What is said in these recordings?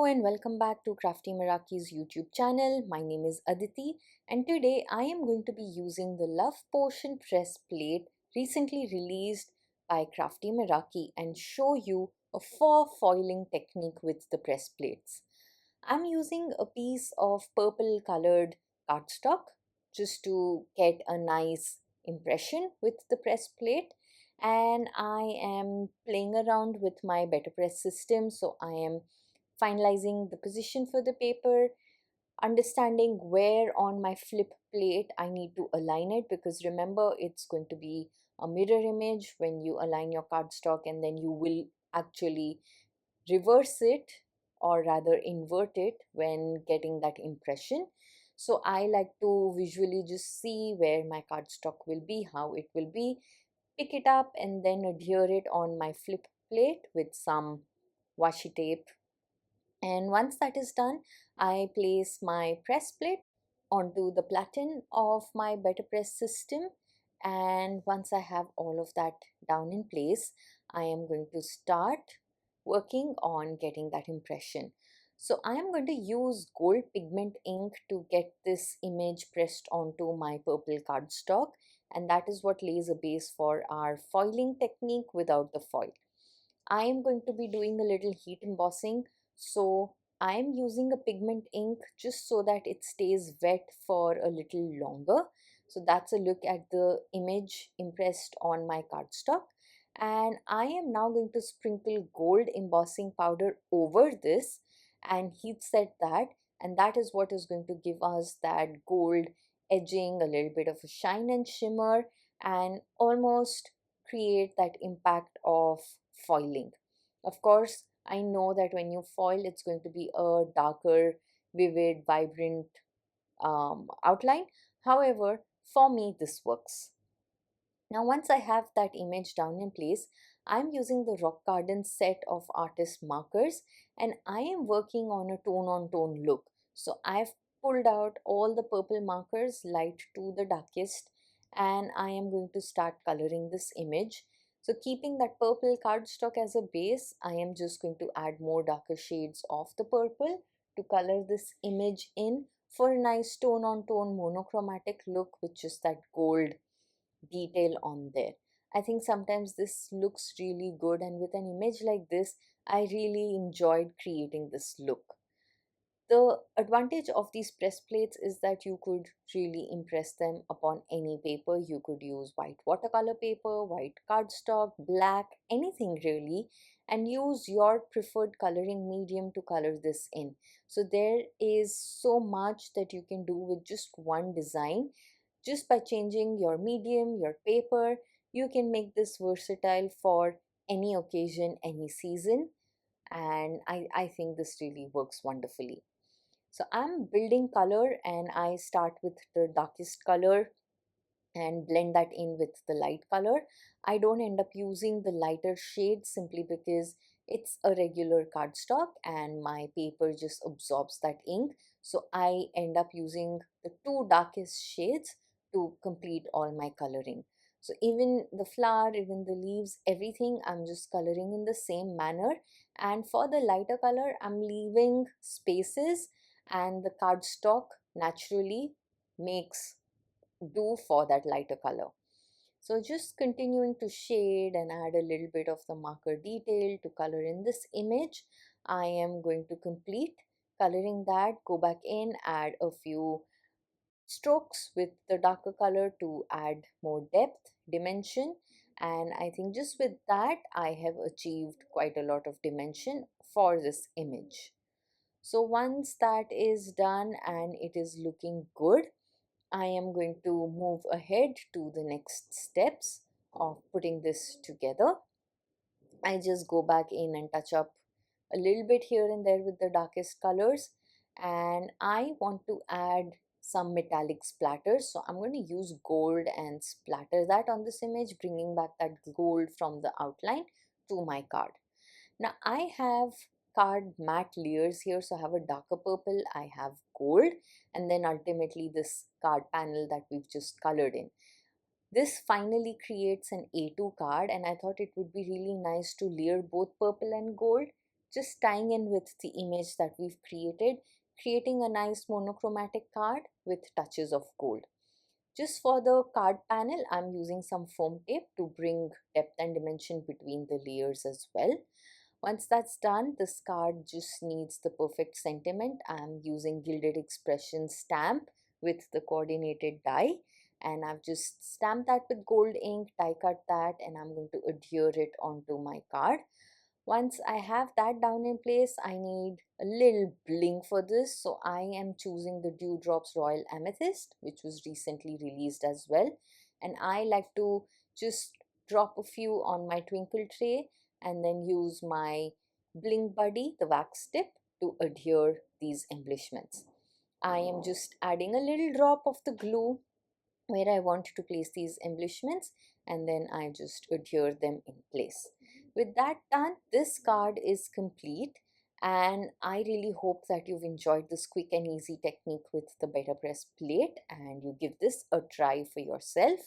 and welcome back to Crafty Meraki's YouTube channel. My name is Aditi and today I am going to be using the Love Potion press plate recently released by Crafty Meraki and show you a faux foiling technique with the press plates. I'm using a piece of purple colored cardstock just to get a nice impression with the press plate, and I am playing around with my betterpress system, so I am finalizing the position for the paper, understanding where on my flip plate I need to align it, because remember it's going to be a mirror image when you align your cardstock, and then you will actually reverse it or rather invert it when getting that impression. So I like to visually just see where my cardstock will be, how it will be, pick it up and then adhere it on my flip plate with some washi tape. And once that is done, I place my press plate onto the platen of my betterpress system. And once I have all of that down in place, I am going to start working on getting that impression. So I am going to use gold pigment ink to get this image pressed onto my purple cardstock, and that is what lays a base for our foiling technique without the foil. I am going to be doing a little heat embossing, so I am using a pigment ink just so that it stays wet for a little longer. So that's a look at the image impressed on my cardstock, and I am now going to sprinkle gold embossing powder over this and heat set that, and that is what is going to give us that gold edging, a little bit of a shine and shimmer, and almost create that impact of foiling. Of course, I know that when you foil, it's going to be a darker, vivid, vibrant outline. However, for me, this works. Now, once I have that image down in place, I'm using the Rock Garden set of artist markers, and I am working on a tone on tone look. So I've pulled out all the purple markers, light to the darkest, and I am going to start coloring this image. So keeping that purple cardstock as a base, I am just going to add more darker shades of the purple to color this image in for a nice tone on tone monochromatic look with just that gold detail on there. I think sometimes this looks really good, and with an image like this, I really enjoyed creating this look. The advantage of these press plates is that you could really impress them upon any paper. You could use white watercolor paper, white cardstock, black, anything really, and use your preferred coloring medium to color this in. So there is so much that you can do with just one design. Just by changing your medium, your paper, you can make this versatile for any occasion, any season, and I think this really works wonderfully. So I'm building color, and I start with the darkest color and blend that in with the light color. I don't end up using the lighter shade simply because it's a regular cardstock and my paper just absorbs that ink. So I end up using the two darkest shades to complete all my coloring. So even the flower, even the leaves, everything I'm just coloring in the same manner. And for the lighter color, I'm leaving spaces, and the cardstock naturally makes do for that lighter color. So just continuing to shade and add a little bit of the marker detail to color in this image. I am going to complete coloring that, go back in, add a few strokes with the darker color to add more depth, dimension, and I think just with that I have achieved quite a lot of dimension for this image. So once that is done and it is looking good, I am going to move ahead to the next steps of putting this together. I just go back in and touch up a little bit here and there with the darkest colors, and I want to add some metallic splatters. So I'm going to use gold and splatter that on this image, bringing back that gold from the outline to my card. Now I have card matte layers here, so I have a darker purple, I have gold, and then ultimately this card panel that we've just colored in. This finally creates an A2 card, and I thought it would be really nice to layer both purple and gold just tying in with the image that we've created, creating a nice monochromatic card with touches of gold. Just for the card panel, I'm using some foam tape to bring depth and dimension between the layers as well. Once that's done, this card just needs the perfect sentiment. I'm using Gilded Expression stamp with the coordinated die, and I've just stamped that with gold ink, die cut that, and I'm going to adhere it onto my card. Once I have that down in place, I need a little bling for this. So I am choosing the Dewdrops Royal Amethyst, which was recently released as well. And I like to just drop a few on my twinkle tray and then use my Bling Buddy, the wax tip, to adhere these embellishments. I am just adding a little drop of the glue where I want to place these embellishments, and then I just adhere them in place. With that done, this card is complete, and I really hope that you've enjoyed this quick and easy technique with the betterpress plate and you give this a try for yourself.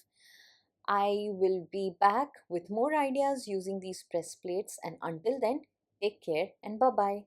I will be back with more ideas using these press plates, and until then, take care and bye bye.